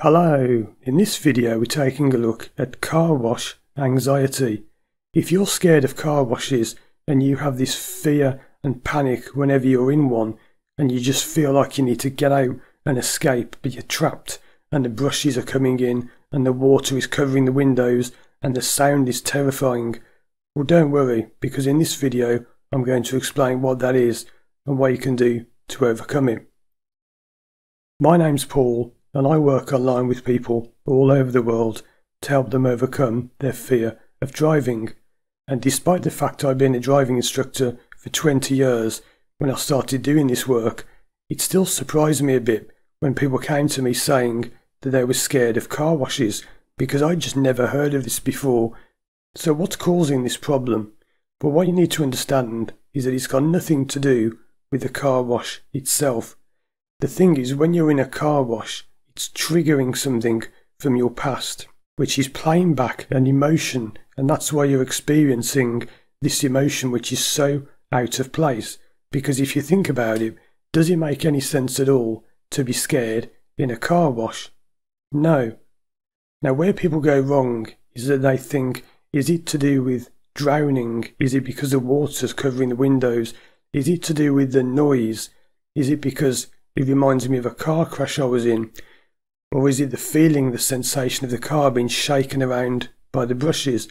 Hello, in this video we're taking a look at car wash anxiety. If you're scared of car washes and you have this fear and panic whenever you're in one and you just feel like you need to get out and escape but you're trapped and the brushes are coming in and the water is covering the windows and the sound is terrifying, well, don't worry, because in this video I'm going to explain what that is and what you can do to overcome it. My name's Paul and I work online with people all over the world to help them overcome their fear of driving. And despite the fact I've been a driving instructor for 20 years when I started doing this work, it still surprised me a bit when people came to me saying that they were scared of car washes because I'd just never heard of this before. So what's causing this problem? Well, what you need to understand is that it's got nothing to do with the car wash itself. The thing is, when you're in a car wash, it's triggering something from your past, which is playing back an emotion, and that's why you're experiencing this emotion which is so out of place. Because if you think about it, does it make any sense at all to be scared in a car wash? No. Now, where people go wrong is that they think, is it to do with drowning? Is it because the water's covering the windows? Is it to do with the noise? Is it because it reminds me of a car crash I was in? Or is it the feeling, the sensation of the car being shaken around by the brushes?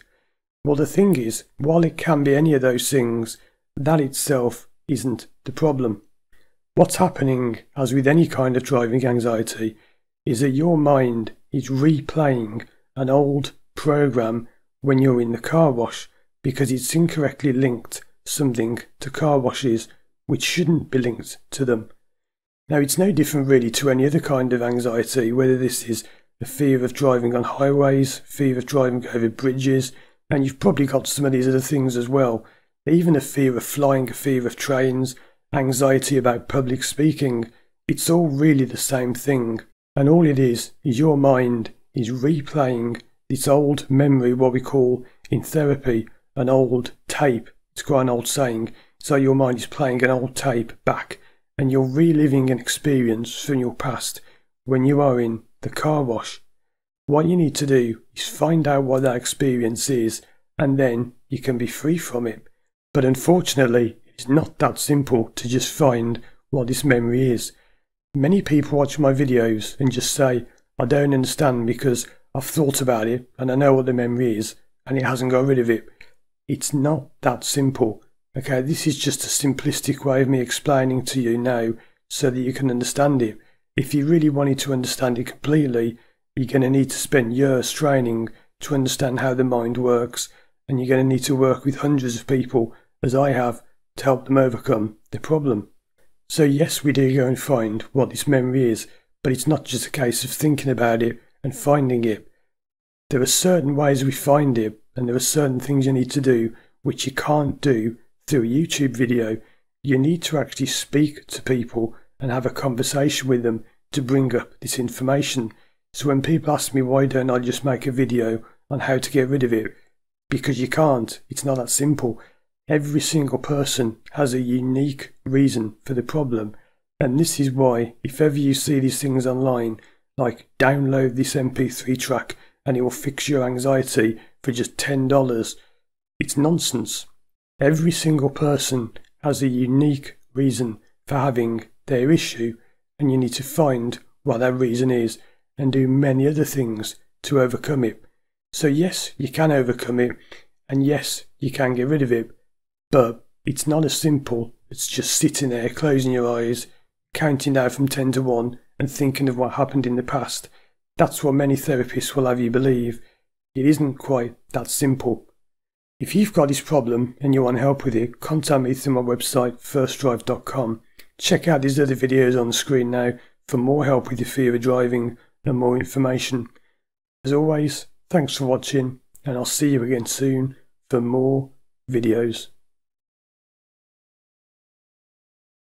Well, the thing is, while it can be any of those things, that itself isn't the problem. What's happening, as with any kind of driving anxiety, is that your mind is replaying an old program when you're in the car wash because it's incorrectly linked something to car washes which shouldn't be linked to them. Now, it's no different really to any other kind of anxiety, whether this is a fear of driving on highways, fear of driving over bridges, and you've probably got some of these other things as well. Even a fear of flying, a fear of trains, anxiety about public speaking. It's all really the same thing. And all it is your mind is replaying this old memory, what we call in therapy an old tape. It's quite an old saying. So your mind is playing an old tape back, and you're reliving an experience from your past when you are in the car wash. What you need to do is find out what that experience is, and then you can be free from it. But unfortunately, it's not that simple to just find what this memory is. Many people watch my videos and just say, I don't understand because I've thought about it and I know what the memory is and it hasn't got rid of it. It's not that simple. Okay, this is just a simplistic way of me explaining to you now so that you can understand it. If you really wanted to understand it completely, you're going to need to spend years training to understand how the mind works, and you're going to need to work with hundreds of people, as I have, to help them overcome the problem. So yes, we do go and find what this memory is, but it's not just a case of thinking about it and finding it. There are certain ways we find it, and there are certain things you need to do which you can't do through a YouTube video. You need to actually speak to people and have a conversation with them to bring up this information. So when people ask me why don't I just make a video on how to get rid of it, because you can't. It's not that simple. Every single person has a unique reason for the problem, and this is why if ever you see these things online, like download this MP3 track and it will fix your anxiety for just $10, it's nonsense. Every single person has a unique reason for having their issue, and you need to find what that reason is and do many other things to overcome it. So yes, you can overcome it, and yes, you can get rid of it, but it's not as simple as just sitting there, closing your eyes, counting down from 10 to 1 and thinking of what happened in the past. That's what many therapists will have you believe. It isn't quite that simple. If you've got this problem and you want help with it, contact me through my website, firstdrive.com. Check out these other videos on the screen now for more help with your fear of driving and more information. As always, thanks for watching, and I'll see you again soon for more videos.